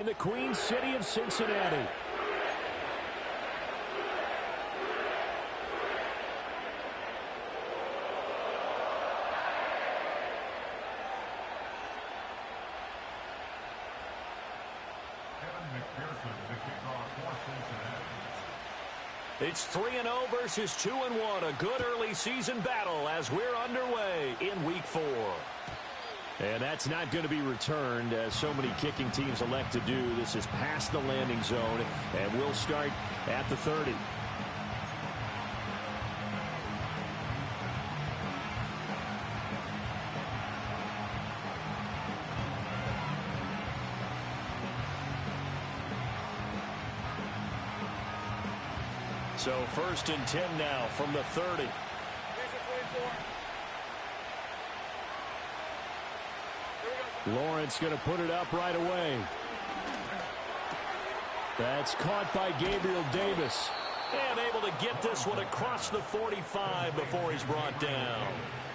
In the Queen City of Cincinnati. It's 3-0 versus 2-1. A good early season battle as we're underway in Week 4. And that's not going to be returned, as so many kicking teams elect to do. This is past the landing zone, and we'll start at the 30. So 1st and 10 now from the 30. Lawrence going to put it up right away. That's caught by Gabriel Davis. And able to get this one across the 45 before he's brought down.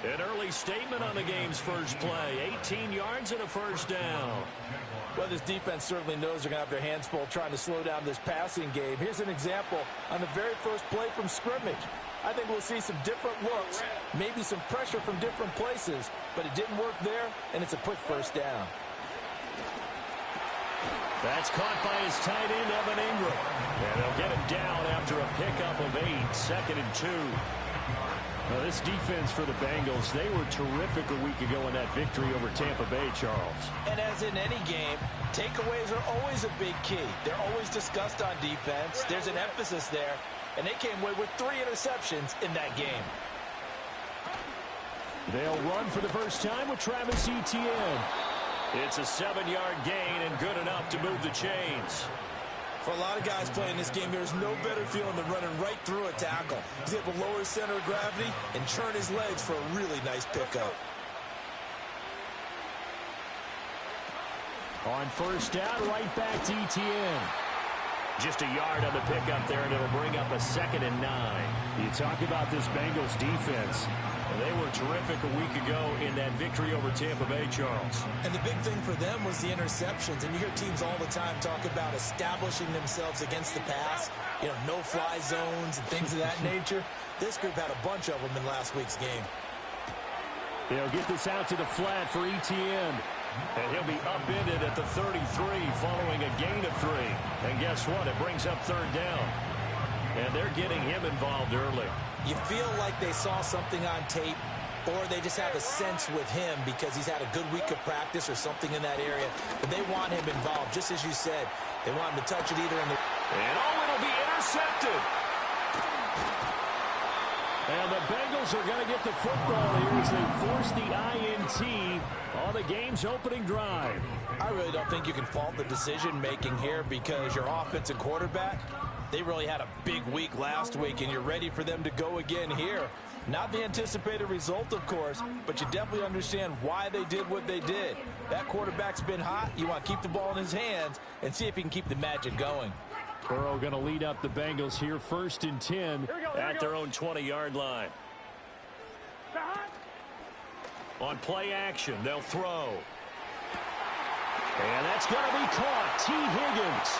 An early statement on the game's first play. 18 yards and a first down. Well, this defense certainly knows they're going to have their hands full trying to slow down this passing game. Here's an example on the very first play from scrimmage. I think we'll see some different looks, maybe some pressure from different places, but it didn't work there, and it's a quick first down. That's caught by his tight end, Evan Ingram. And they'll get him down after a pickup of 8, 2nd and 2. Now, this defense for the Bengals, they were terrific a week ago in that victory over Tampa Bay, Charles. And as in any game, takeaways are always a big key. They're always discussed on defense. There's an emphasis there, and they came away with 3 interceptions in that game. They'll run for the first time with Travis Etienne. It's a 7-yard gain and good enough to move the chains. For a lot of guys playing this game, there's no better feeling than running right through a tackle. He's able to lower his center of gravity and churn his legs for a really nice pickup. On first down, right back to Etienne. Just a yard on the pickup there, and it'll bring up a 2nd and 9. You talk about this Bengals defense. They were terrific a week ago in that victory over Tampa Bay, Charles. And the big thing for them was the interceptions. And you hear teams all the time talk about establishing themselves against the pass. You know, no-fly zones and things of that nature. This group had a bunch of them in last week's game. They'll get this out to the flat for Etienne. And he'll be upended at the 33 following a gain of 3. And guess what? It brings up 3rd down. And they're getting him involved early. You feel like they saw something on tape, or they just have a sense with him because he's had a good week of practice or something in that area. But they want him involved, just as you said. They want him to touch it either in the... And it'll be intercepted. And the Bengals are going to get the football here as they force the INT on the game's opening drive. I really don't think you can fault the decision-making here because your offense and quarterback, they really had a big week last week, and you're ready for them to go again here. Not the anticipated result, of course, but you definitely understand why they did what they did. That quarterback's been hot. You want to keep the ball in his hands and see if he can keep the magic going. Burrow going to lead up the Bengals here, 1st and 10 at their own 20-yard line. On play action, they'll throw. And that's going to be caught. T. Higgins.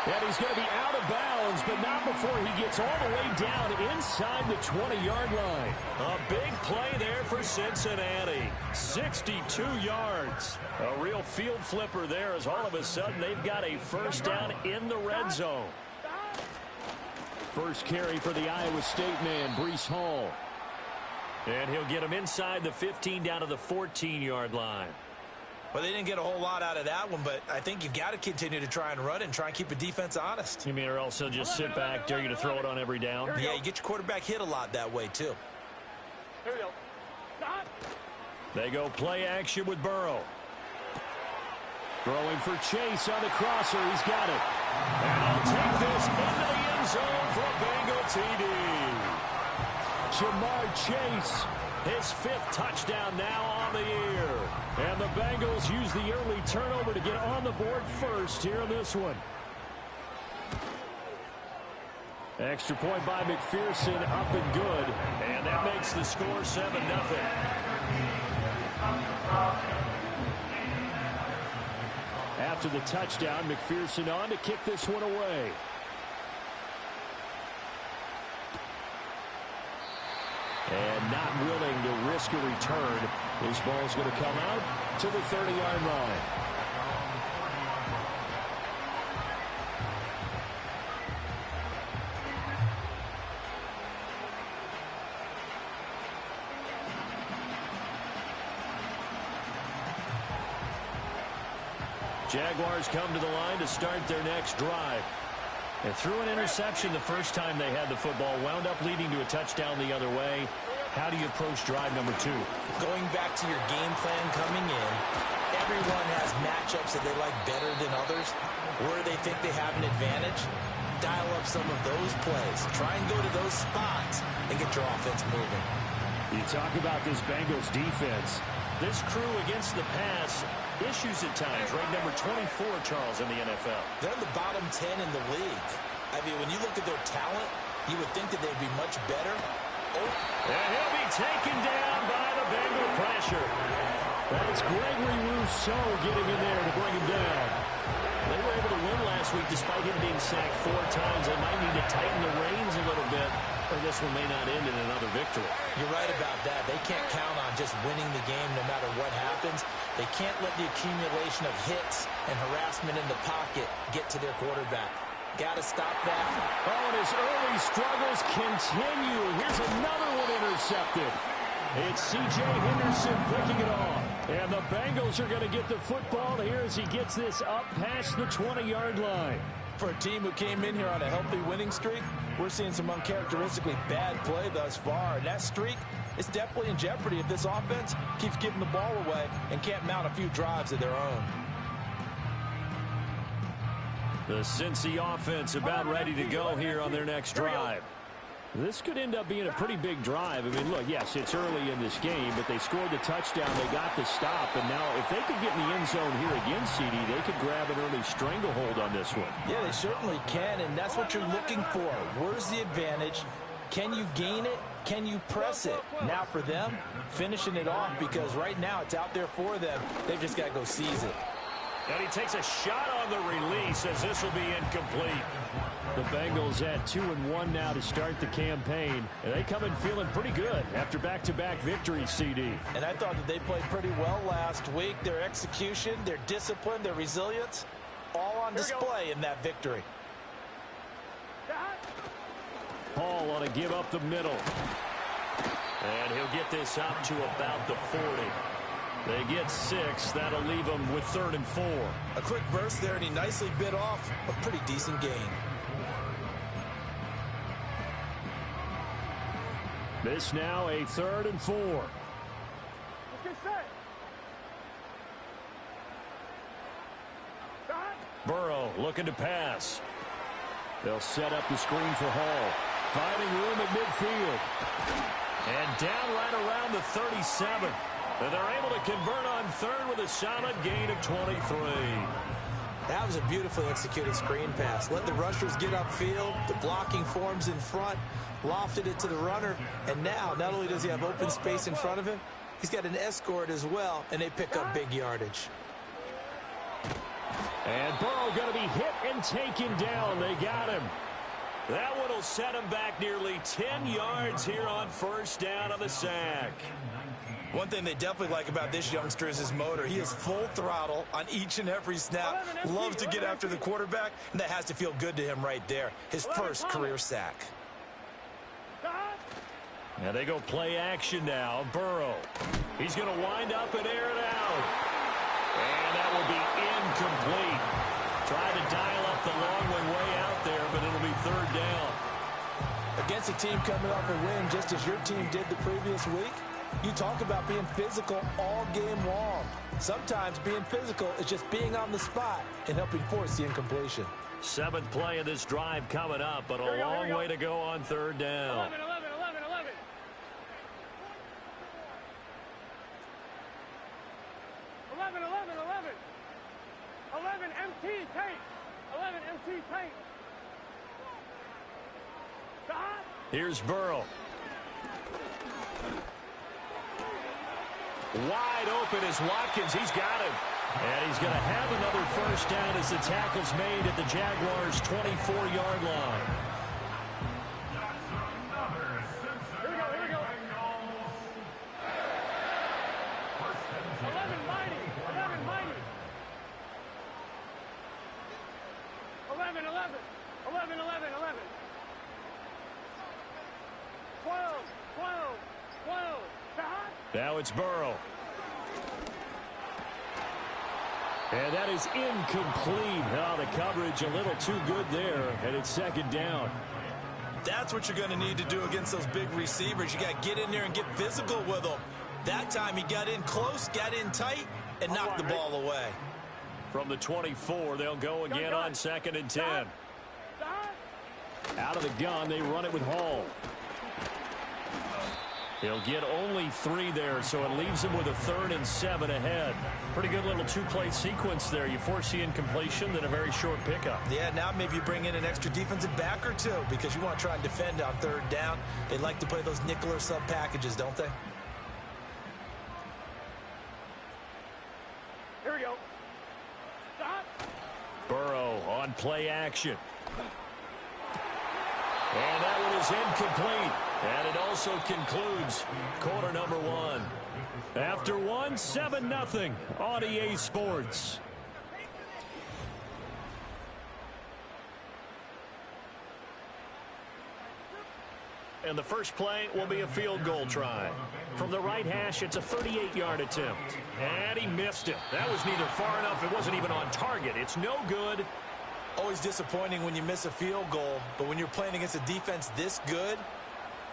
And he's going to be out of bounds, but not before he gets all the way down inside the 20-yard line. A big play there for Cincinnati. 62 yards. A real field flipper there as all of a sudden they've got a first down in the red zone. First carry for the Iowa State man, Breece Hall. And he'll get him inside the 15 down to the 14-yard line. Well, they didn't get a whole lot out of that one, but I think you've got to continue to try and run and try and keep the defense honest. You mean or else he'll just sit back, dare you to throw it on every down? Yeah, you get your quarterback hit a lot that way, too. Here we go. Stop. They go play action with Burrow. Throwing for Chase on the crosser. He's got it. And he'll take this into the end zone for a Bengal TD. Jamar Chase, his 5th touchdown now on the year. And the Bengals use the early turnover to get on the board first here in this one. Extra point by McPherson, up and good. And that makes the score 7-0. after the touchdown. McPherson on to kick this one away. And not willing to risk a return. This ball's going to come out to the 30-yard line. Jaguars come to the line to start their next drive. And threw an interception the first time they had the football. Wound up leading to a touchdown the other way. How do you approach drive number 2? Going back to your game plan coming in, everyone has matchups that they like better than others. Where they think they have an advantage, dial up some of those plays. Try and go to those spots and get your offense moving. You talk about this Bengals defense. This crew against the pass, issues at times. Ranked number 24, Charles, in the NFL. They're in the bottom 10 in the league. I mean, when you look at their talent, you would think that they'd be much better. Oh. And he'll be taken down by the Bengal pressure. That's Gregory Rousseau getting in there to bring him down. They were able to win last week despite him being sacked 4 times. They might need to tighten the reins a little bit, or this one may not end in another victory. You're right about that. They can't count on just winning the game no matter what happens. They can't let the accumulation of hits and harassment in the pocket get to their quarterback. Got to stop that. Oh, and his early struggles continue. Here's another one intercepted. It's C.J. Henderson picking it off. And the Bengals are going to get the football here as he gets this up past the 20-yard line. For a team who came in here on a healthy winning streak, we're seeing some uncharacteristically bad play thus far. And that streak is definitely in jeopardy if this offense keeps giving the ball away and can't mount a few drives of their own. The Cincy offense about ready to go here on their next drive. This could end up being a pretty big drive. I mean, look, yes, it's early in this game, but they scored the touchdown. They got the stop. And now if they could get in the end zone here again, CD, they could grab an early stranglehold on this one. Yeah, they certainly can, and that's what you're looking for. Where's the advantage? Can you gain it? Can you press it? Now for them, finishing it off, because right now it's out there for them. They've just got to go seize it. And he takes a shot on the release as this will be incomplete. The Bengals at 2-1 now to start the campaign. And they come in feeling pretty good after back-to-back victories, CD. And I thought that they played pretty well last week. Their execution, their discipline, their resilience, all on display in that victory. Paul on a give up the middle. And he'll get this up to about the 40. They get 6. That'll leave them with 3rd and 4. A quick burst there, and he nicely bit off a pretty decent gain. This now a 3rd and 4. Let's get set. Burrow looking to pass. They'll set up the screen for Hall. Finding room at midfield. And down right around the 37. And they're able to convert on 3rd with a solid gain of 23. That was a beautifully executed screen pass. Let the rushers get upfield. The blocking forms in front. Lofted it to the runner. And now, not only does he have open space in front of him, he's got an escort as well, and they pick up big yardage. And Burrow going to be hit and taken down. They got him. That one will set him back nearly 10 yards here on 1st down on the sack. One thing they definitely like about this youngster is his motor. He is full throttle on each and every snap. Loves to get after the quarterback, and that has to feel good to him right there. His first career sack. And they go play action now. Burrow. He's going to wind up and air it out. And that will be incomplete. Try to dial up the long way out there, but it'll be 3rd down. Against a team coming off a win just as your team did the previous week, you talk about being physical all game long. Sometimes being physical is just being on the spot and helping force the incompletion. 7th play of this drive coming up, but a long way to go on 3rd down. 11. 11 MT tank. 11 MT tank. Stop. Here's Burrow. Wide open is Watkins. He's got him. And he's going to have another first down as the tackle's made at the Jaguars' 24-yard line. Here we go. 11 mighty. 12. Now it's Burrow. And that is incomplete. Oh, the coverage a little too good there, and it's second down. That's what you're going to need to do against those big receivers. You got to get in there and get physical with them. That time he got in close, got in tight, and knocked the ball away. From the 24, they'll go again on 2nd and 10. Out of the gun, they run it with Hall. He'll get only 3 there, so it leaves him with a 3rd and 7 ahead. Pretty good little 2-play sequence there. You force the incompletion, then a very short pickup. Yeah, now maybe you bring in an extra defensive back or two because you want to try and defend on 3rd down. They like to play those nickel or sub packages, don't they? Here we go. Stop. Burrow on play action. And that one is incomplete. And it also concludes quarter number 1. After 1, 7-0 on EA Sports. And the first play will be a field goal try. From the right hash, it's a 38-yard attempt. And he missed it. That was neither far enough. It wasn't even on target. It's no good. Always disappointing when you miss a field goal, but when you're playing against a defense this good,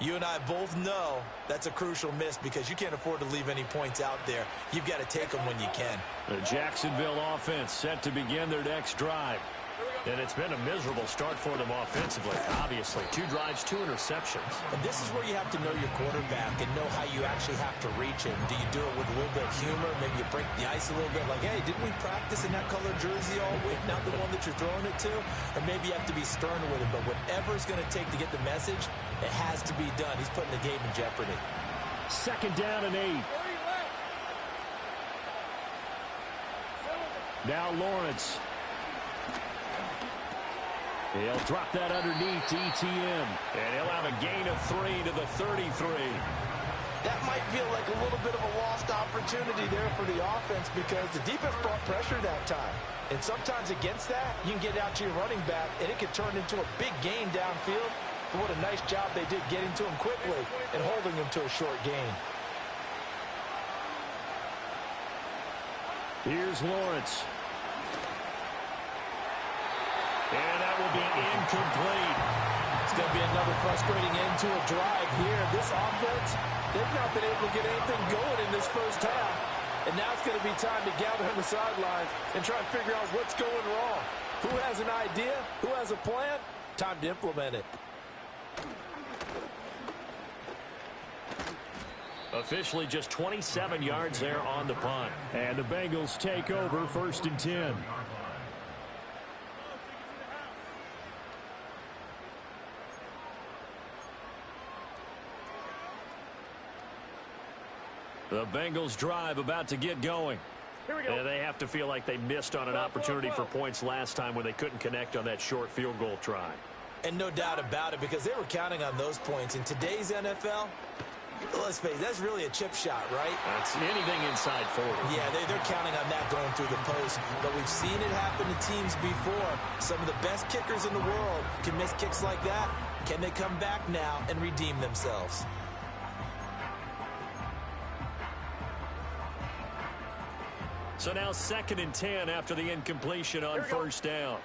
you and I both know that's a crucial miss because you can't afford to leave any points out there. You've got to take them when you can. The Jacksonville offense set to begin their next drive. And it's been a miserable start for them offensively, obviously. 2 drives, 2 interceptions. And this is where you have to know your quarterback and know how you actually have to reach him. Do you do it with a little bit of humor? Maybe you break the ice a little bit like, hey, didn't we practice in that color jersey all week, not the one that you're throwing it to? Or maybe you have to be stern with him. But whatever it's going to take to get the message, it has to be done. He's putting the game in jeopardy. 2nd down and 8. Now Lawrence. He'll drop that underneath to ETN. And he'll have a gain of 3 to the 33. That might feel like a little bit of a lost opportunity there for the offense because the defense brought pressure that time. And sometimes against that, you can get out to your running back, and it can turn into a big gain downfield. But what a nice job they did getting to him quickly and holding him to a short gain. Here's Lawrence. And that will be incomplete. It's going to be another frustrating end to a drive here. This offense, they've not been able to get anything going in this first half. And now it's going to be time to gather on the sidelines and try and figure out what's going wrong. Who has an idea? Who has a plan? Time to implement it. Officially just 27 yards there on the punt. And the Bengals take over 1st and 10. The Bengals drive about to get going. Here we go. And they have to feel like they missed on an opportunity for points last time when they couldn't connect on that short field goal try. And no doubt about it because they were counting on those points. In today's NFL, let's face it, that's really a chip shot, right? That's anything inside 40. Yeah, they're counting on that going through the post. But we've seen it happen to teams before. Some of the best kickers in the world can miss kicks like that. Can they come back now and redeem themselves? So now 2nd and 10 after the incompletion on 1st down.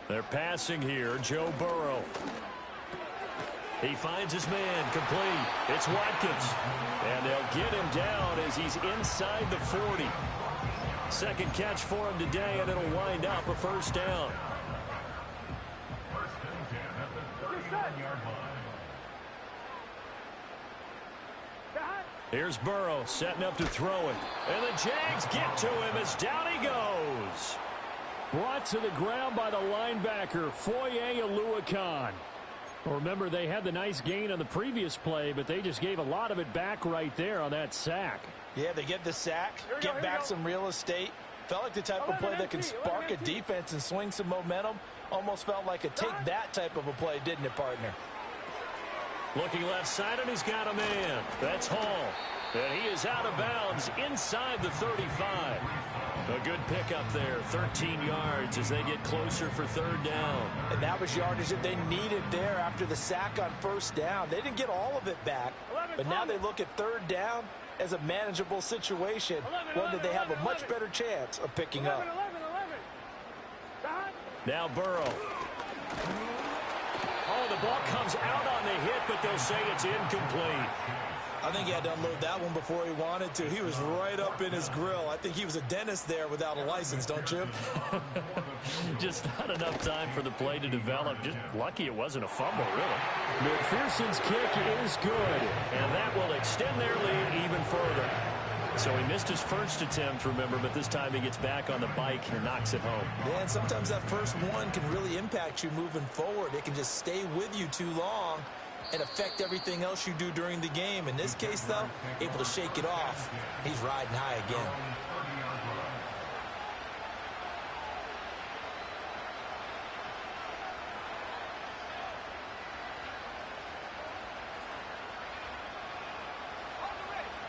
They're passing here, Joe Burrow. He finds his man, complete. It's Watkins. And they'll get him down as he's inside the 40. Second catch for him today, and it'll wind up a 1st down. Here's Burrow setting up to throw it. And the Jags get to him as down he goes. Brought to the ground by the linebacker, Foye Oluokun. Remember, they had the nice gain on the previous play, but they just gave a lot of it back right there on that sack. Yeah, they get the sack, get back some real estate. Felt like the type of play that can spark a defense and swing some momentum. Almost felt like a take-that type of a play, didn't it, partner? Looking left side, and he's got a man. That's Hall. And he is out of bounds inside the 35. A good pickup there, 13 yards as they get closer for third down. And that was yardage that they needed there after the sack on first down. They didn't get all of it back, but now they look at third down as a manageable situation, one that they have a much better chance of picking up. Now Burrow. Oh, the ball comes out on the hit, but they'll say it's incomplete. I think he had to unload that one before he wanted to. He was right up in his grill. I think he was a dentist there without a license, don't you? Just not enough time for the play to develop. Just lucky it wasn't a fumble, really. McPherson's kick is good, and that will extend their lead even further. So he missed his first attempt, remember, but this time he gets back on the bike and knocks it home. Yeah, and sometimes that first one can really impact you moving forward. It can just stay with you too long and affect everything else you do during the game. In this case, though, able to shake it off. He's riding high again.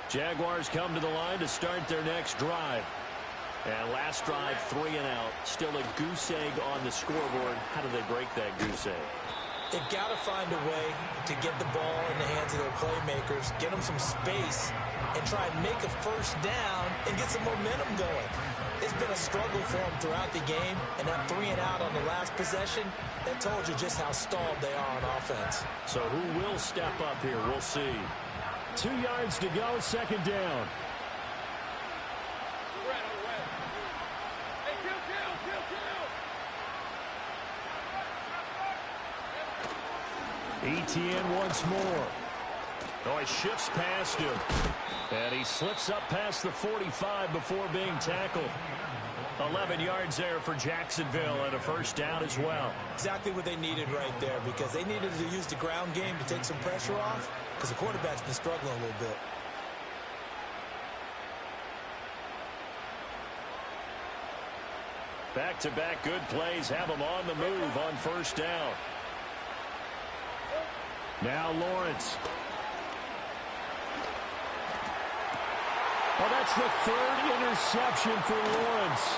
Jaguars come to the line to start their next drive. And last drive, 3 and out. Still a goose egg on the scoreboard. How do they break that goose egg? They've got to find a way to get the ball in the hands of their playmakers, get them some space, and try and make a first down and get some momentum going. It's been a struggle for them throughout the game, and that 3 and out on the last possession, that told you just how stalled they are on offense. So who will step up here? We'll see. 2 yards to go, second down. Etienne once more. Oh, he shifts past him. And he slips up past the 45 before being tackled. 11 yards there for Jacksonville and a first down as well. Exactly what they needed right there, because they needed to use the ground game to take some pressure off, because the quarterback's been struggling a little bit. Back-to-back good plays have them on the move on first down. Now Lawrence. Well, that's the third interception for Lawrence.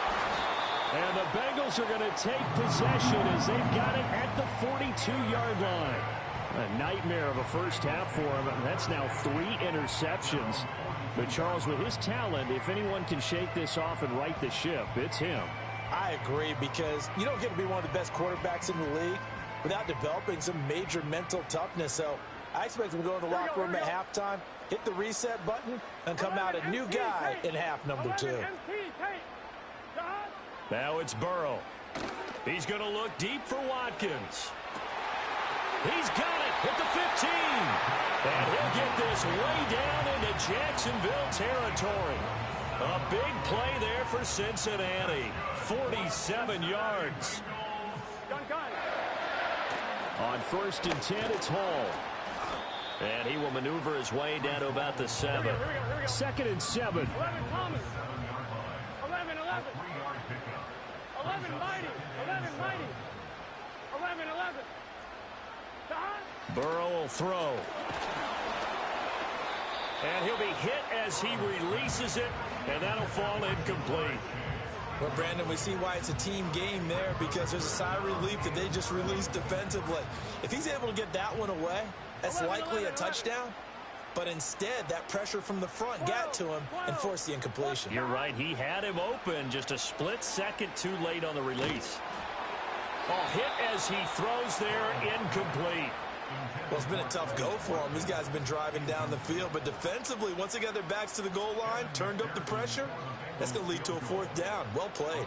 And the Bengals are going to take possession as they've got it at the 42-yard line. A nightmare of a first half for him, and that's now 3 interceptions. But Charles, with his talent, if anyone can shake this off and right the ship, it's him. I agree, because you don't get to be one of the best quarterbacks in the league without developing some major mental toughness. So I expect him to go in the locker room at halftime, hit the reset button, and come out a new guy in half number 2. Now it's Burrow. He's going to look deep for Watkins. He's got it at the 15. And he'll get this way down into Jacksonville territory. A big play there for Cincinnati. 47 yards. On first and 10, it's Hall. And he will maneuver his way down to about the 7. Second and 7. 11 Thomas. 11, 11. 11 Mighty. 11 Mighty. 11, 11. Burrow will throw. And he'll be hit as he releases it, and that'll fall incomplete. Well, Brandon, we see why it's a team game there, because there's a sigh of relief that they just released defensively. If he's able to get that one away, that's likely a touchdown. But instead, that pressure from the front got to him and forced the incompletion. You're right. He had him open, just a split second too late on the release. Oh, hit as he throws there, incomplete. Well, it's been a tough go for him. These guys have been driving down the field. But defensively, once they got their backs to the goal line, turned up the pressure, that's going to lead to a fourth down. Well played.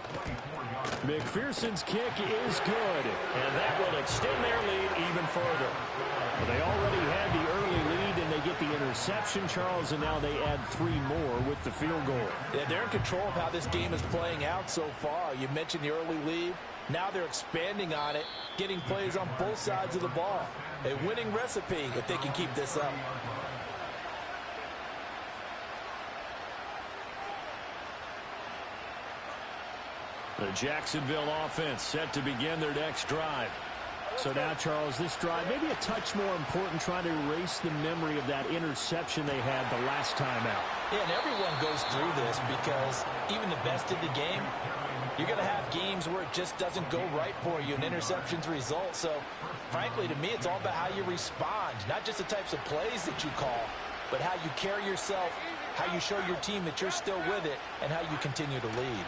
McPherson's kick is good, and that will extend their lead even further. Well, they already had the early lead, and they get the interception, Charles, and now they add 3 more with the field goal. Yeah, they're in control of how this game is playing out so far. You mentioned the early lead. Now they're expanding on it, getting plays on both sides of the ball. A winning recipe if they can keep this up. The Jacksonville offense set to begin their next drive. So now, Charles, this drive maybe a touch more important, trying to erase the memory of that interception they had the last time out. Yeah, and everyone goes through this because even the best in the game, you're going to have games where it just doesn't go right for you and interceptions result. So, frankly, to me, it's all about how you respond, not just the types of plays that you call, but how you carry yourself, how you show your team that you're still with it, and how you continue to lead.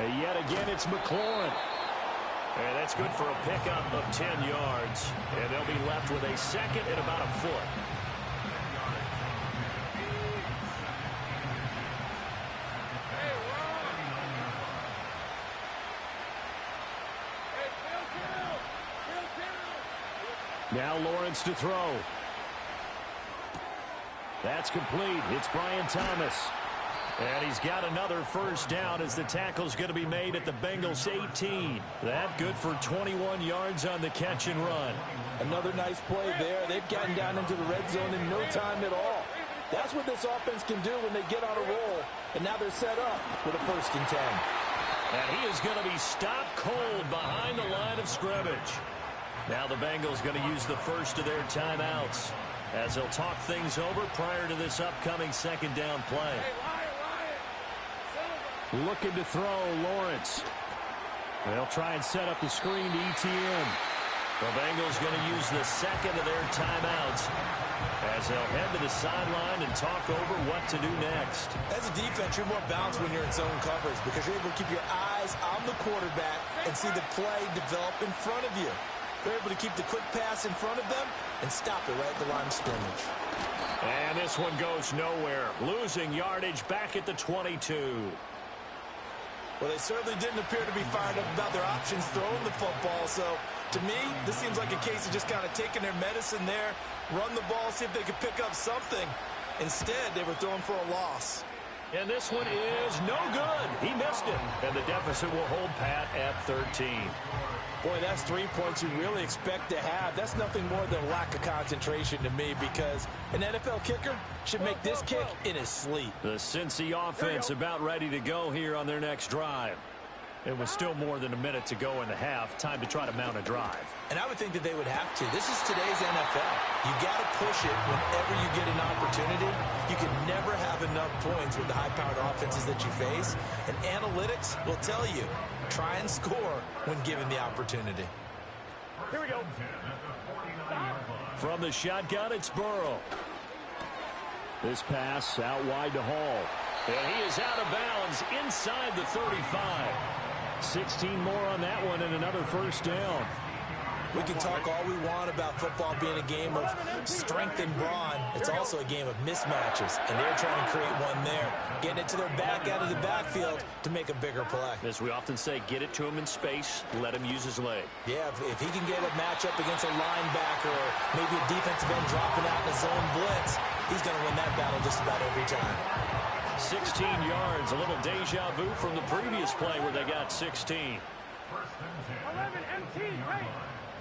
And yet again, it's McLaurin. And that's good for a pickup of 10 yards. And they'll be left with a second and about a foot. Now Lawrence to throw. That's complete. It's Brian Thomas. And he's got another first down as the tackle's going to be made at the Bengals 18. That good for 21 yards on the catch and run. Another nice play there. They've gotten down into the red zone in no time at all. That's what this offense can do when they get on a roll. And now they're set up with a 1st and 10. And he is going to be stopped cold behind the line of scrimmage. Now the Bengals going to use the first of their timeouts as they'll talk things over prior to this upcoming second down play. Looking to throw, Lawrence. They'll try and set up the screen to ETN. The Bengals going to use the second of their timeouts as they'll head to the sideline and talk over what to do next. As a defense, you're more balanced when you're in zone coverage because you're able to keep your eyes on the quarterback and see the play develop in front of you. They're able to keep the quick pass in front of them and stop it right at the line of scrimmage. And this one goes nowhere. Losing yardage back at the 22. Well, they certainly didn't appear to be fired up about their options throwing the football. So, to me, this seems like a case of just kind of taking their medicine there, run the ball, see if they could pick up something. Instead, they were throwing for a loss. And this one is no good. He missed it. And the deficit will hold pat at 13. Boy, that's 3 points you really expect to have. That's nothing more than a lack of concentration to me because an NFL kicker should make this kick in his sleep. The Cincy offense about ready to go here on their next drive. It was still more than a minute to go in the half. Time to try to mount a drive. And I would think that they would have to. This is today's NFL. You got to push it whenever you get an opportunity. You can never have enough points with the high-powered offenses that you face. And analytics will tell you, try and score when given the opportunity. Here we go. From the shotgun, it's Burrow. This pass out wide to Hall. And he is out of bounds inside the 35. 16 more on that one and another first down. We can talk all we want about football being a game of strength and brawn. It's also a game of mismatches, and they're trying to create one there, getting it to their back out of the backfield to make a bigger play. As we often say, get it to him in space, let him use his leg. Yeah, if he can get a matchup against a linebacker or maybe a defensive end dropping out in a zone blitz, he's going to win that battle just about every time. 16 yards, a little deja vu from the previous play where they got 16. 11 MT, hey.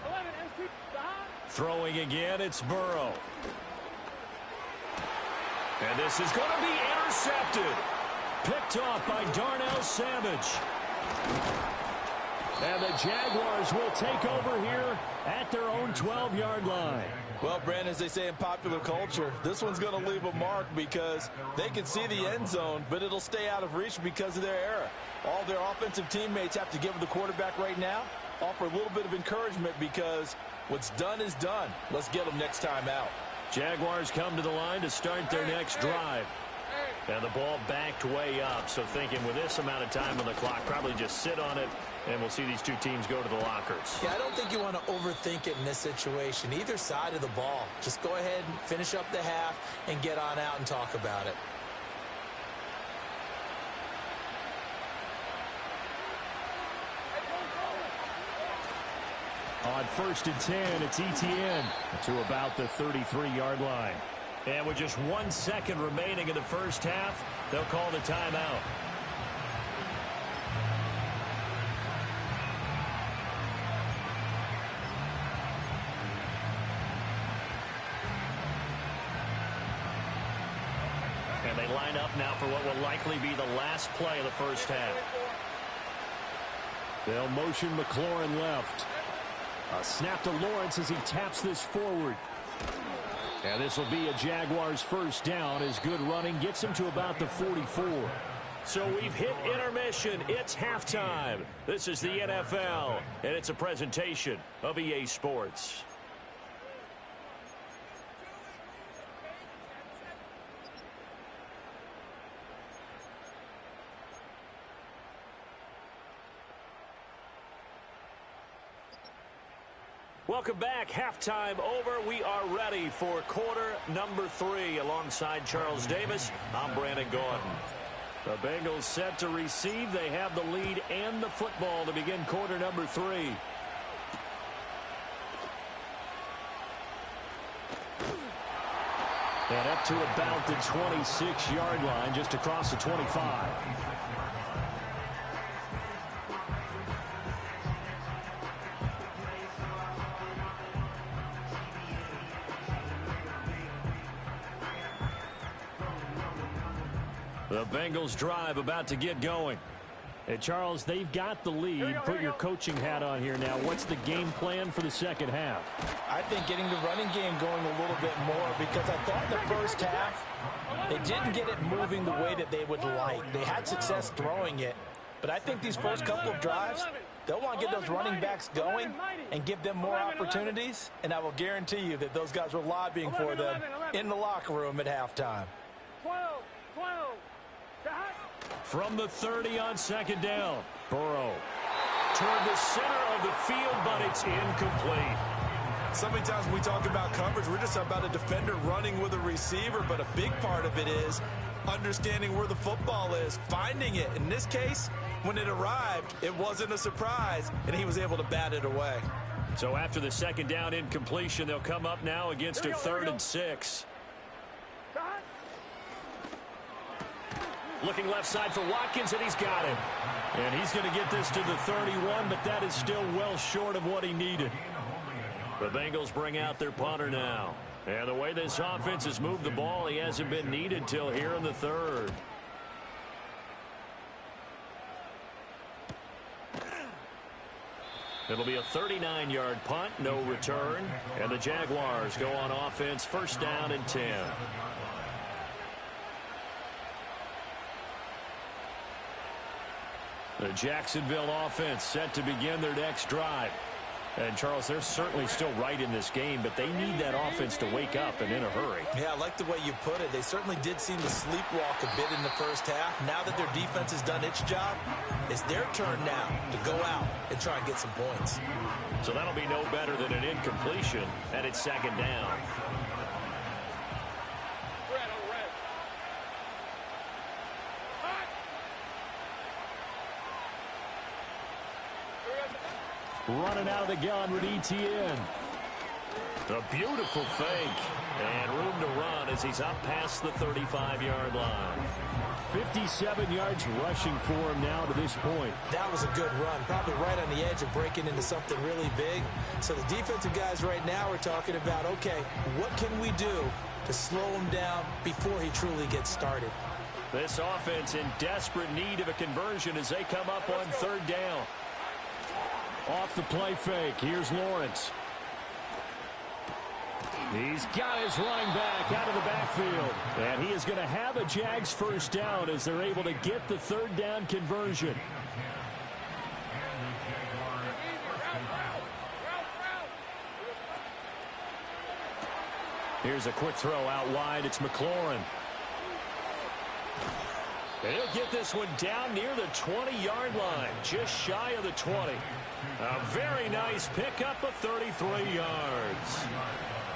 11 MT, Throwing again, it's Burrow. And this is going to be intercepted. Picked off by Darnell Savage. And the Jaguars will take over here at their own 12-yard line. Well, Brandon, as they say in popular culture, this one's going to leave a mark because they can see the end zone, but it'll stay out of reach because of their error. All their offensive teammates have to give the quarterback right now, offer a little bit of encouragement because what's done is done. Let's get them next time out. Jaguars come to the line to start their next drive. And the ball backed way up, so thinking with this amount of time on the clock, probably just sit on it, and we'll see these two teams go to the lockers. Yeah, I don't think you want to overthink it in this situation. Either side of the ball. Just go ahead and finish up the half and get on out and talk about it. On 1st and 10, it's ETN to about the 33-yard line. And with just 1 second remaining in the first half, they'll call the timeout. And And they line up now for what will likely be the last play of the first half. They'll motion McLaurin left. A snap to Lawrence as he taps this forward. And this will be a Jaguars first down as good running gets him to about the 44. So we've hit intermission. It's halftime. This is the NFL, and it's a presentation of EA Sports. Welcome back. Halftime over. We are ready for quarter number 3. Alongside Charles Davis, I'm Brandon Gordon. The Bengals set to receive. They have the lead and the football to begin quarter number 3. And up to about the 26-yard line, just across the 25. The Bengals drive about to get going. Hey, Charles, they've got the lead. Put your coaching hat on here now. What's the game plan for the second half? I think getting the running game going a little bit more, because I thought in the first half they didn't get it moving the way that they would like. They had success throwing it, but I think these first couple of drives, they'll want to get those running backs going and give them more opportunities, and I will guarantee you that those guys were lobbying for them in the locker room at halftime. 12. From the 30 on second down. Burrow toward the center of the field, but it's incomplete. So many times when we talk about coverage, we're just about a defender running with a receiver, but a big part of it is understanding where the football is, finding it. In this case, when it arrived, it wasn't a surprise, and he was able to bat it away. So after the second down incompletion, they'll come up now against a 3rd and 6. Looking left side for Watkins, and he's got it. And he's going to get this to the 31, but that is still well short of what he needed. The Bengals bring out their punter now. And the way this offense has moved the ball, he hasn't been needed till here in the 3rd. It'll be a 39-yard punt, no return. And the Jaguars go on offense, first down and 10. The Jacksonville offense set to begin their next drive. And, Charles, they're certainly still right in this game, but they need that offense to wake up and in a hurry. Yeah, I like the way you put it. They certainly did seem to sleepwalk a bit in the first half. Now that their defense has done its job, it's their turn now to go out and try and get some points. So that'll be no better than an incompletion, and it's second down. Running out of the gun with Etienne. A beautiful fake. And room to run as he's up past the 35-yard line. 57 yards rushing for him now to this point. That was a good run. Probably right on the edge of breaking into something really big. So the defensive guys right now are talking about, okay, what can we do to slow him down before he truly gets started? This offense in desperate need of a conversion as they come up on 3rd down. Off the play fake. Here's Lawrence. He's got his running back out of the backfield. And he is going to have a Jags first down as they're able to get the 3rd down conversion. Here's a quick throw out wide. It's McLaurin. And he'll get this one down near the 20-yard line, just shy of the 20. A very nice pickup of 33 yards.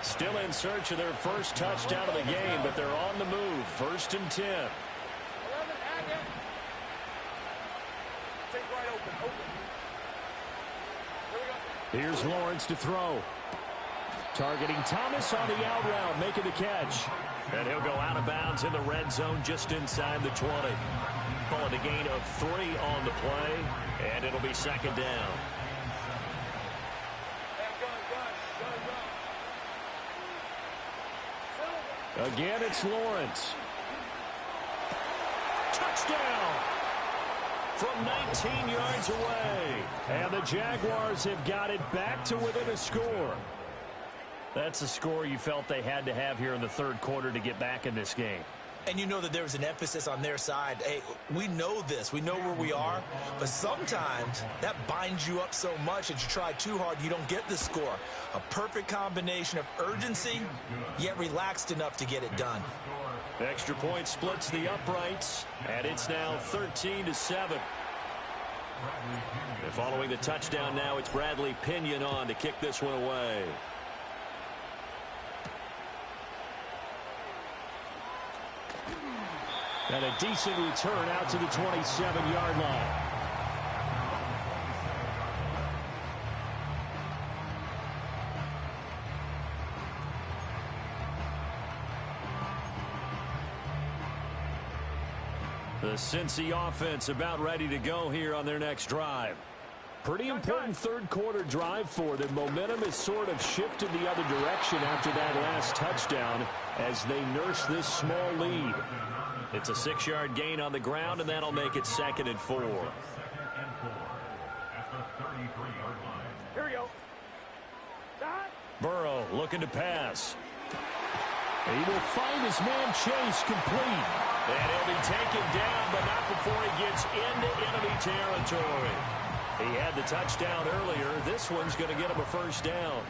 Still in search of their first touchdown of the game, but they're on the move. 1st and 10. Here's Lawrence to throw. Targeting Thomas on the out route, making the catch. And he'll go out of bounds in the red zone just inside the 20. Pulling a gain of 3 on the play, and it'll be second down. Again, it's Lawrence. touchdown from 19 yards away. And the Jaguars have got it back to within a score. That's a score you felt they had to have here in the third quarter to get back in this game. And you know that there was an emphasis on their side. Hey, we know this. We know where we are. But sometimes that binds you up so much that you try too hard, you don't get the score. A perfect combination of urgency, yet relaxed enough to get it done. Extra point splits the uprights, and it's now 13-7. And following the touchdown now, it's Bradley Pinion on to kick this one away. And a decent return out to the 27-yard line. The Cincy offense about ready to go here on their next drive. Pretty important third quarter drive for them. Momentum has sort of shifted the other direction after that last touchdown as they nurse this small lead. It's a 6-yard gain on the ground, and that'll make it 2nd and 4. Here we go. Burrow looking to pass. He will find his man Chase complete. And he'll be taken down, but not before he gets into enemy territory. He had the touchdown earlier. This one's going to get him a first down.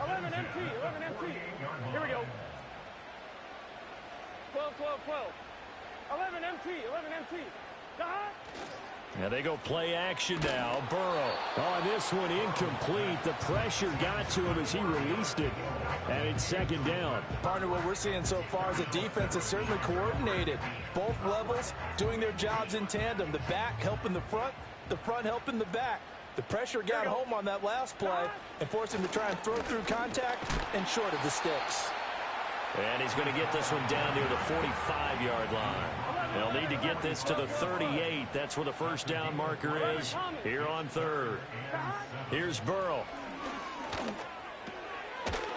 11 MT, 11 MT. Here we go. 12, 12, 12. 11 MT, 11 MT. Now they go play action now. Burrow. Oh, this one incomplete. The pressure got to him as he released it. And it's 2nd down. Partner, what we're seeing so far is a defense that's certainly coordinated. Both levels doing their jobs in tandem. The back helping the front helping the back. The pressure got home on that last play and forced him to try and throw through contact and short of the sticks. And he's going to get this one down near the 45-yard line. They'll need to get this to the 38. That's where the first down marker is here on 3rd. Here's Burrow.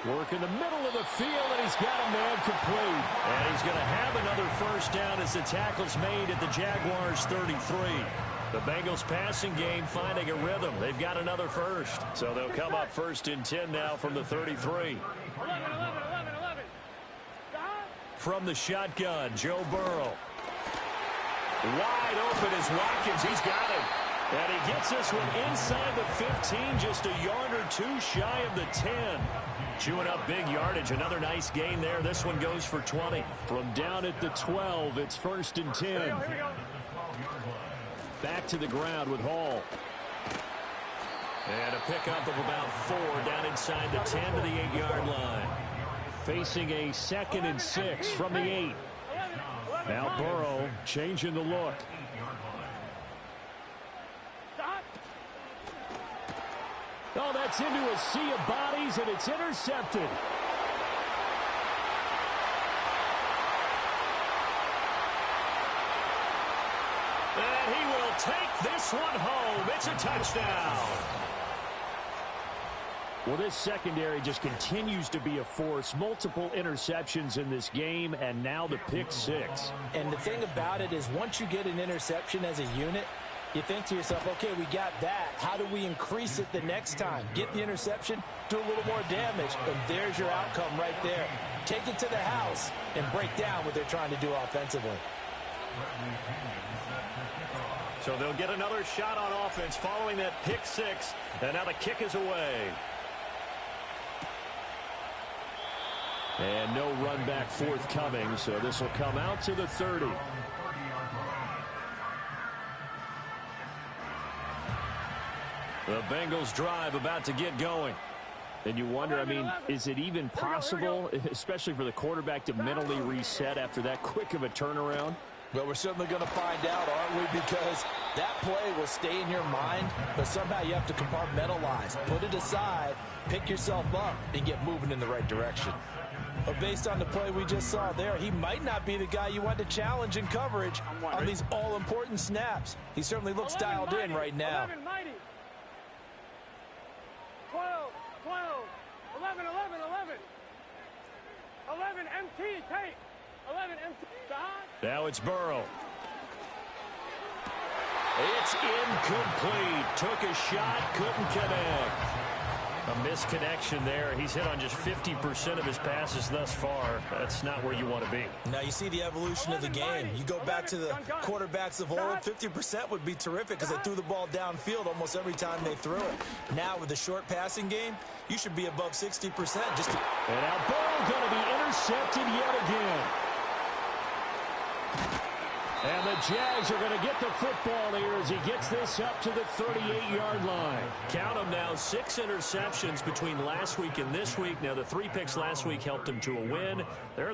Work in the middle of the field, and he's got a man complete. And he's going to have another first down as the tackle's made at the Jaguars' 33. The Bengals passing game finding a rhythm. They've got another first. So they'll come up 1st and 10 now from the 33. 11, 11, 11, 11. From the shotgun, Joe Burrow. Wide open is Watkins. He's got it. And he gets this one inside the 15, just a yard or two shy of the 10. Chewing up big yardage. Another nice gain there. This one goes for 20. From down at the 12, it's 1st and 10. Here we go. Back to the ground with Hall. And a pickup of about 4 down inside the 10 to the 8-yard line. Facing a 2nd and 6 from the 8. Now Burrow changing the look. Oh, that's into a sea of bodies, and it's intercepted. And he will take this one home. It's a touchdown. Well, this secondary just continues to be a force. Multiple interceptions in this game, and now the pick 6. And the thing about it is once you get an interception as a unit, you think to yourself, okay, we got that. How do we increase it the next time? Get the interception, do a little more damage, and there's your outcome right there. Take it to the house and break down what they're trying to do offensively. So they'll get another shot on offense following that pick 6, and now the kick is away. And no run back forthcoming, so this will come out to the 30. The Bengals drive about to get going. And you wonder, I mean, is it even possible, especially for the quarterback, to mentally reset after that quick of a turnaround? Well, we're certainly going to find out, aren't we? Because that play will stay in your mind, but somehow you have to compartmentalize. Put it aside, pick yourself up, and get moving in the right direction. But based on the play we just saw there, he might not be the guy you want to challenge in coverage on these all-important snaps. He certainly looks dialed in right now. 11, 90. 12, 12, 11, 11, 11. 11, MT, tape. 11, MT. Now it's Burrow. It's incomplete. Took a shot, couldn't connect. A misconnection there. He's hit on just 50% of his passes thus far. That's not where you want to be. Now you see the evolution of the game. You go back to the quarterbacks of old, 50% would be terrific because they threw the ball downfield almost every time they threw it. Now with the short passing game, you should be above 60%. And now ball going to be intercepted yet again. And the Jags are going to get the football here as he gets this up to the 38-yard line. Count them now, 6 interceptions between last week and this week. Now, the 3 picks last week helped him to a win. They're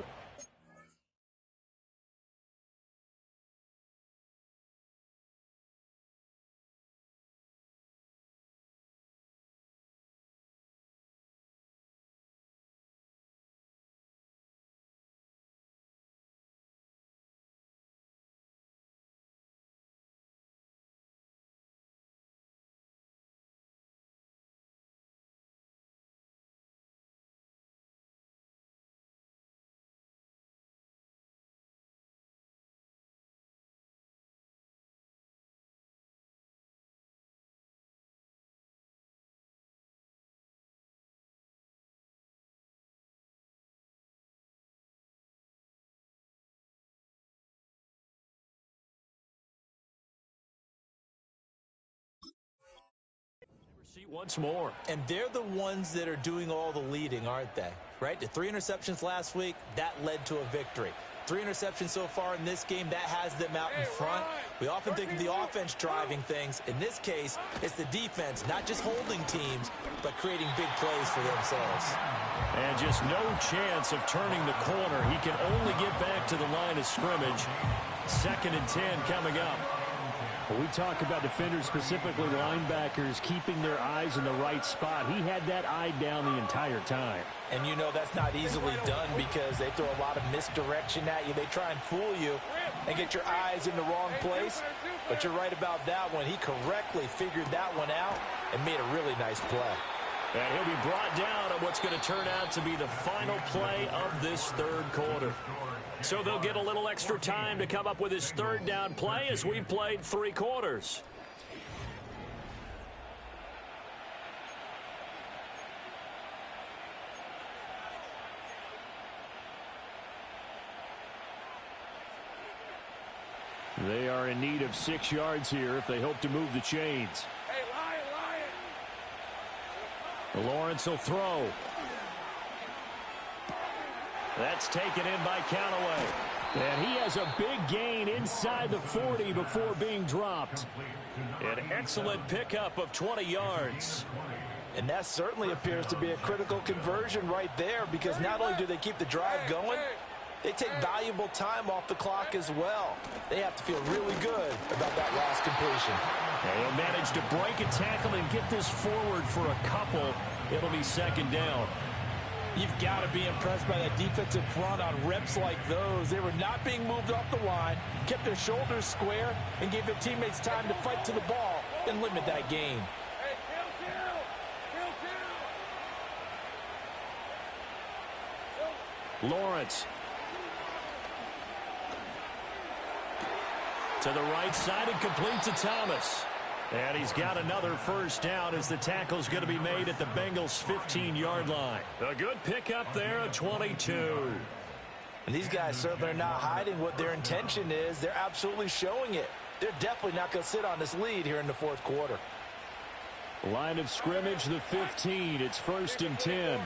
once more. And they're the ones that are doing all the leading, aren't they? Right? The 3 interceptions last week, that led to a victory. 3 interceptions so far in this game, that has them out in front. We often think of the offense driving things. In this case, it's the defense, not just holding teams, but creating big plays for themselves. And just no chance of turning the corner. He can only get back to the line of scrimmage. 2nd and 10 coming up. Well, we talk about defenders, specifically linebackers, keeping their eyes in the right spot. He had that eye down the entire time. And you know that's not easily done because they throw a lot of misdirection at you. They try and fool you and get your eyes in the wrong place. But you're right about that one. He correctly figured that one out and made a really nice play. And he'll be brought down on what's going to turn out to be the final play of this 3rd quarter. So they'll get a little extra time to come up with his 3rd down play as we've played 3 quarters. They are in need of 6 yards here if they hope to move the chains. Hey, Lion. Lawrence will throw. That's taken in by Callaway. And he has a big gain inside the 40 before being dropped. An excellent pickup of 20 yards. And that certainly appears to be a critical conversion right there because not only do they keep the drive going, they take valuable time off the clock as well. They have to feel really good about that last completion. And he'll manage to break a tackle and get this forward for a couple. It'll be 2nd down. You've got to be impressed by that defensive front on reps like those. They were not being moved off the line, kept their shoulders square, and gave their teammates time to fight to the ball and limit that gain. Hey, kill. Lawrence. To the right side and complete to Thomas. And he's got another 1st down as the tackle's going to be made at the Bengals' 15-yard line. A good pickup there at 22. And these guys certainly are not hiding what their intention is. They're absolutely showing it. They're definitely not going to sit on this lead here in the 4th quarter. Line of scrimmage, the 15. It's 1st and 10.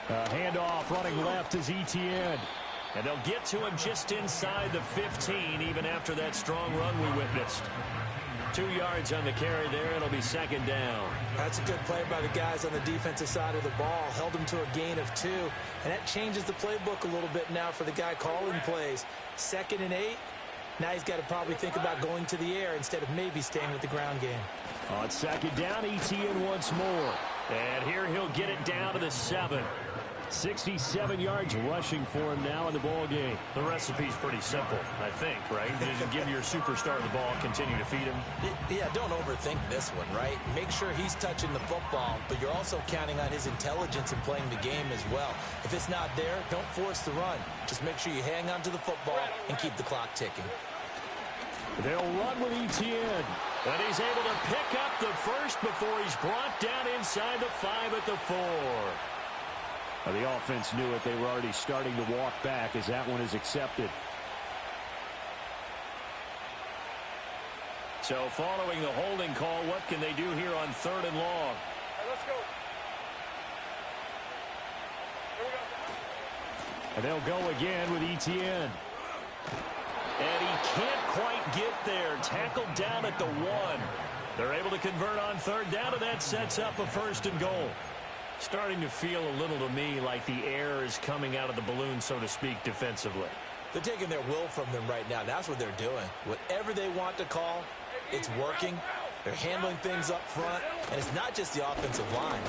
Handoff running left is Etienne. And they'll get to him just inside the 15, even after that strong run we witnessed. 2 yards on the carry there. It'll be 2nd down. That's a good play by the guys on the defensive side of the ball. Held them to a gain of 2. And that changes the playbook a little bit now for the guy calling plays. 2nd and 8. Now he's got to probably think about going to the air instead of maybe staying with the ground game. On 2nd down, Etienne once more. And here he'll get it down to the 7. 67 yards rushing for him now in the ball game. The recipe's pretty simple, I think, right? Just give your superstar the ball, continue to feed him. Yeah, don't overthink this one, right? Make sure he's touching the football, but you're also counting on his intelligence in playing the game as well. If it's not there, don't force the run. Just make sure you hang on to the football and keep the clock ticking. They'll run with Etienne. And he's able to pick up the first before he's brought down inside the 5 at the 4. Well, the offense knew it. They were already starting to walk back as that one is accepted. So following the holding call, what can they do here on 3rd and long? Hey, let's go. Here we go. And they'll go again with Etienne. And he can't quite get there. Tackled down at the 1. They're able to convert on 3rd down, and that sets up a 1st and goal. Starting to feel a little to me like the air is coming out of the balloon, so to speak, defensively. They're taking their will from them right now. That's what they're doing. Whatever they want to call, it's working. They're handling things up front, and it's not just the offensive line.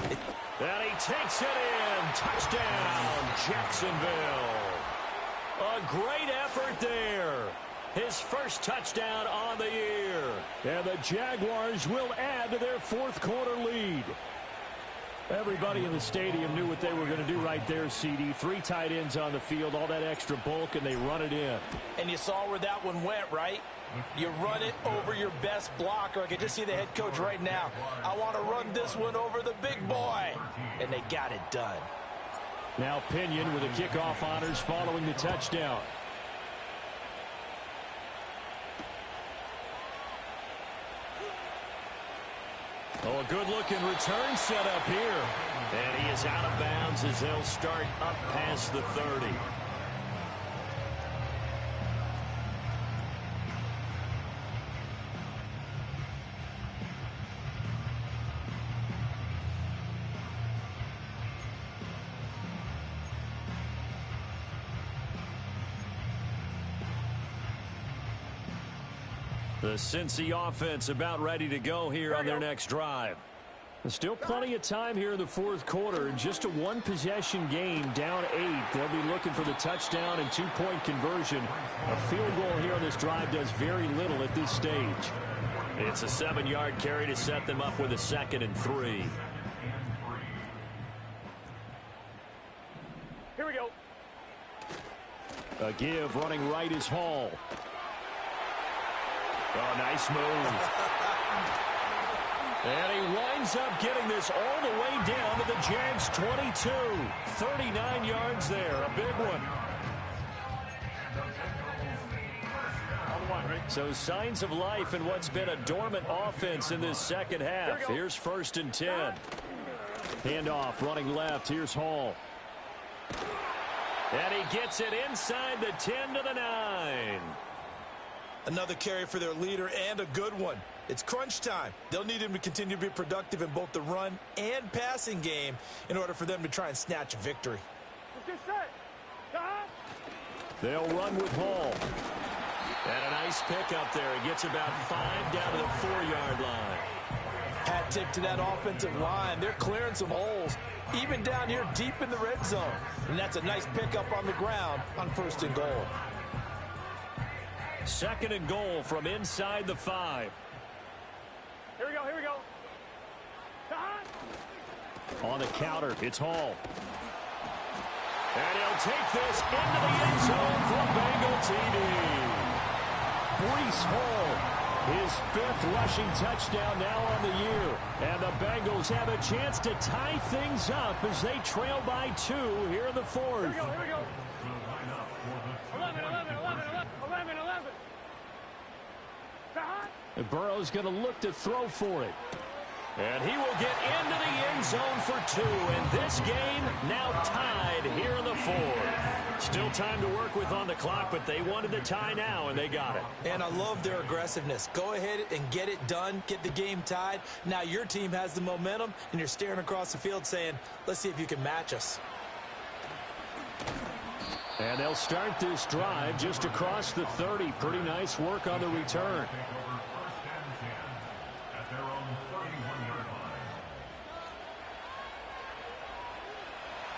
And he takes it in. Touchdown, Jacksonville. A great effort there. His first touchdown on the year. And the Jaguars will add to their 4th quarter lead. Everybody in the stadium knew what they were going to do right there, CD. 3 tight ends on the field, all that extra bulk, and they run it in. And you saw where that one went, right? You run it over your best blocker. I can just see the head coach right now. I want to run this one over the big boy. And they got it done. Now Pinion with the kickoff honors following the touchdown. Oh, a good-looking return set up here. And he is out of bounds as they'll start up past the 30. The Cincy offense about ready to go here on their next drive. There's still plenty of time here in the 4th quarter. Just a 1-possession game, down 8. They'll be looking for the touchdown and 2-point conversion. A field goal here on this drive does very little at this stage. It's a 7-yard carry to set them up with a 2nd and 3. Here we go. A give running right is Hall. Oh, nice move. And he winds up getting this all the way down to the Jags 22. 39 yards there. A big one. So signs of life in what's been a dormant offense in this second half. Here's 1st and 10. Handoff running left. Here's Hall. And he gets it inside the 10 to the 9. Another carry for their leader and a good one. It's crunch time. They'll need him to continue to be productive in both the run and passing game in order for them to try and snatch a victory. Let's get set. They'll run with Hall. And a nice pick up there. He gets about 5 down to the 4-yard line. Hat tip to that offensive line. They're clearing some holes, even down here deep in the red zone. And that's a nice pickup on the ground on 1st and goal. 2nd and goal from inside the 5. Here we go, here we go. On the counter, it's Hall. And he'll take this into the end zone for Bengal TD. Breece Hall, his 5th rushing touchdown now on the year. And the Bengals have a chance to tie things up as they trail by 2 here in the 4th. Here we go, here we go. 11, 11, 11, 11, 11, 11. And Burrow's going to look to throw for it. And he will get into the end zone for 2. And this game now tied here in the 4th. Still time to work with on the clock, but they wanted the tie now, and they got it. And I love their aggressiveness. Go ahead and get it done. Get the game tied. Now your team has the momentum, and you're staring across the field saying, let's see if you can match us. And they'll start this drive just across the 30. Pretty nice work on the return.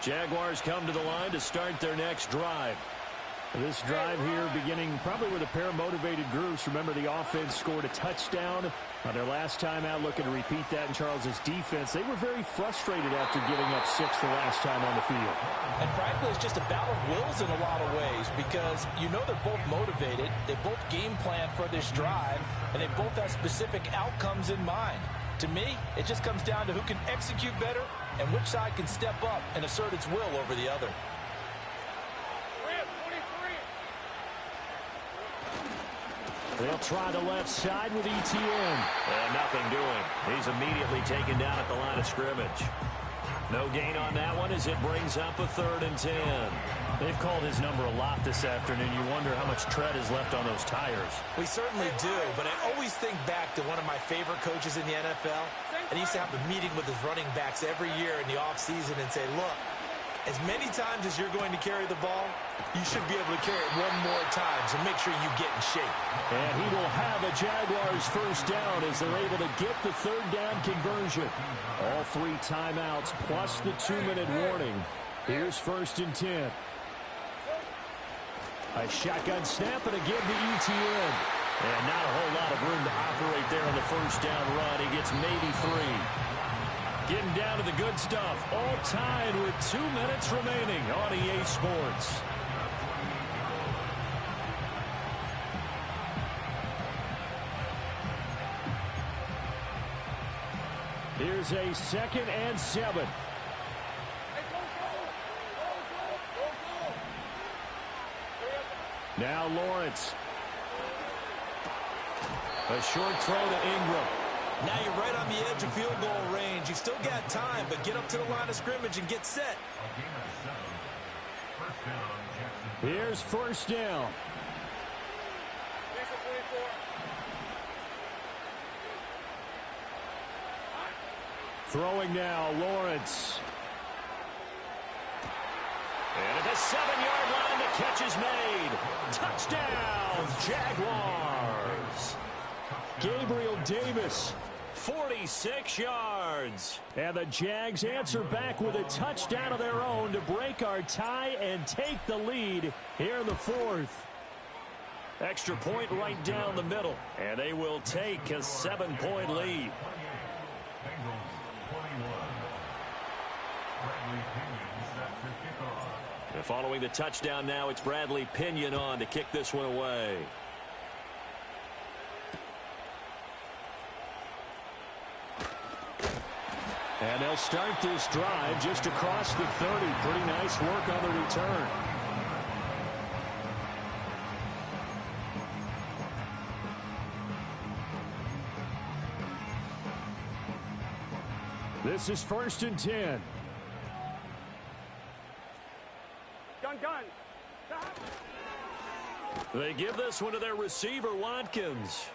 Jaguars come to the line to start their next drive. This drive here beginning probably with a pair of motivated groups. Remember, the offense scored a touchdown on their last time out, looking to repeat that in Charles's defense. They were very frustrated after giving up 6 the last time on the field. And frankly, it's just a battle of wills in a lot of ways because you know they're both motivated. They both game plan for this drive, and they both have specific outcomes in mind. To me, it just comes down to who can execute better and which side can step up and assert its will over the other. They'll try the left side with ETN. And nothing doing. He's immediately taken down at the line of scrimmage. No gain on that one as it brings up a 3rd and 10. They've called his number a lot this afternoon. You wonder how much tread is left on those tires. We certainly do, but I always think back to one of my favorite coaches in the NFL. And he used to have a meeting with his running backs every year in the offseason and say, look, as many times as you're going to carry the ball, you should be able to carry it one more time, so make sure you get in shape. And he will have a Jaguars first down as they're able to get the 3rd down conversion. All 3 timeouts plus the 2-minute warning. Here's 1st and 10. A shotgun snap and again to ETN. And not a whole lot of room to operate there on the first down run. He gets maybe 3. Getting down to the good stuff. All tied with 2 minutes remaining on EA Sports. Here's a 2nd and 7. Now Lawrence. A short throw to Ingram. Now you're right on the edge of field goal range. You've still got time, but get up to the line of scrimmage and get set. Here's 1st down. Throwing now, Lawrence. And at the 7-yard line, the catch is made. Touchdown, Jaguars. Gabriel Davis, 46 yards. And the Jags answer back with a touchdown of their own to break our tie and take the lead here in the 4th. Extra point right down the middle. And they will take a 7-point lead. And following the touchdown now, it's Bradley Pinion on to kick this one away. And they'll start this drive just across the 30. Pretty nice work on the return. This is 1st and 10. Gun. They give this one to their receiver, Watkins.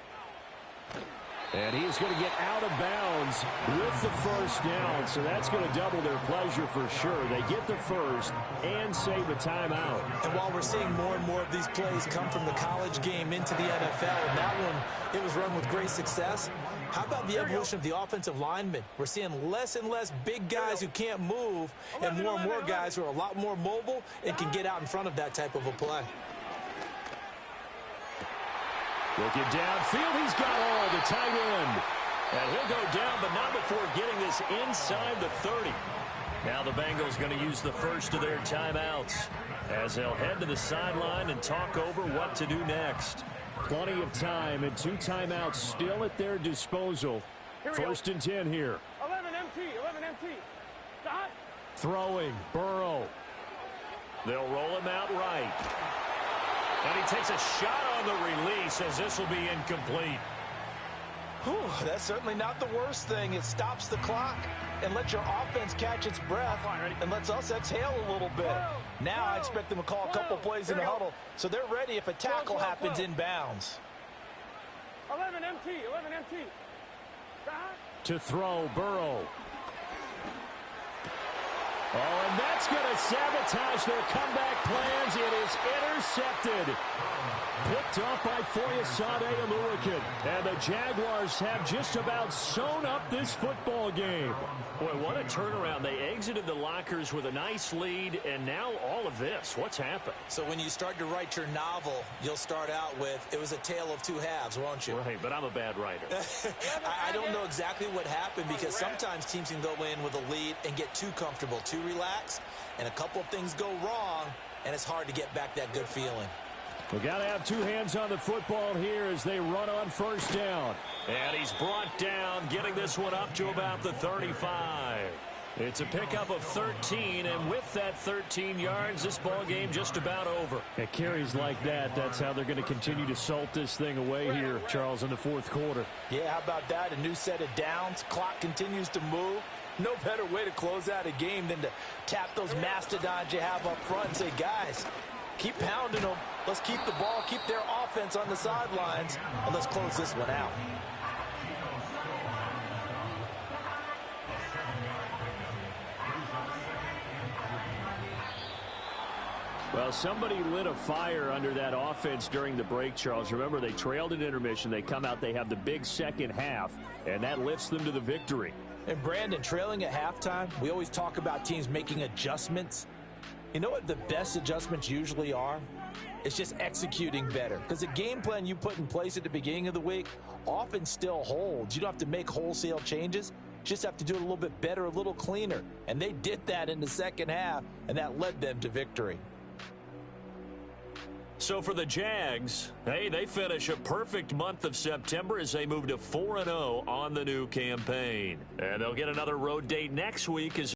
And he's going to get out of bounds with the first down, so that's going to double their pleasure for sure. They get the first and save a timeout. And while we're seeing more and more of these plays come from the college game into the NFL, and that one, it was run with great success. How about the evolution of the offensive linemen? We're seeing less and less big guys who can't move and more guys who are a lot more mobile and can get out in front of that type of a play. Looking downfield, he's got all the tight end. And he'll go down, but not before getting this inside the 30. Now the Bengals going to use the first of their timeouts as they'll head to the sideline and talk over what to do next. Plenty of time and 2 timeouts still at their disposal. 1st and 10 here. 11 MT. Stop. Throwing, Burrow. They'll roll him out right. And he takes a shot on the release as this will be incomplete. Whew, that's certainly not the worst thing. It stops the clock and lets your offense catch its breath and lets us exhale a little bit. Now I expect them to call a couple plays in the huddle so they're ready if a tackle happens inbounds. 11 MT. To throw, Burrow. Oh, and that's going to sabotage their comeback plans. It is intercepted. Picked up by Foyesade Aluakin. And the Jaguars have just about sewn up this football game. Boy, what a turnaround. They exited the lockers with a nice lead, and now all of this. What's happened? So when you start to write your novel, you'll start out with, it was a tale of two halves, won't you? Right, but I'm a bad writer. I don't know exactly what happened, because sometimes teams can go in with a lead and get too comfortable, too relaxed, and a couple of things go wrong, and it's hard to get back that good feeling. We got to have two hands on the football here as they run on first down. And he's brought down, getting this one up to about the 35. It's a pickup of 13, and with that 13 yards, this ball game just about over. At carries like that, that's how they're going to continue to salt this thing away here, Charles, in the fourth quarter. Yeah, how about that? A new set of downs. Clock continues to move. No better way to close out a game than to tap those mastodons you have up front and say, guys, keep pounding them. Let's keep the ball, keep their offense on the sidelines, and let's close this one out. Well, somebody lit a fire under that offense during the break, Charles. Remember, they trailed at intermission. They come out, they have the big second half, and that lifts them to the victory. And Brandon, trailing at halftime, we always talk about teams making adjustments. You know what the best adjustments usually are? It's just executing better. Because the game plan you put in place at the beginning of the week often still holds. You don't have to make wholesale changes. You just have to do it a little bit better, a little cleaner. And they did that in the second half, and that led them to victory. So for the Jags, hey, they finish a perfect month of September as they move to 4-0 on the new campaign. And they'll get another road date next week as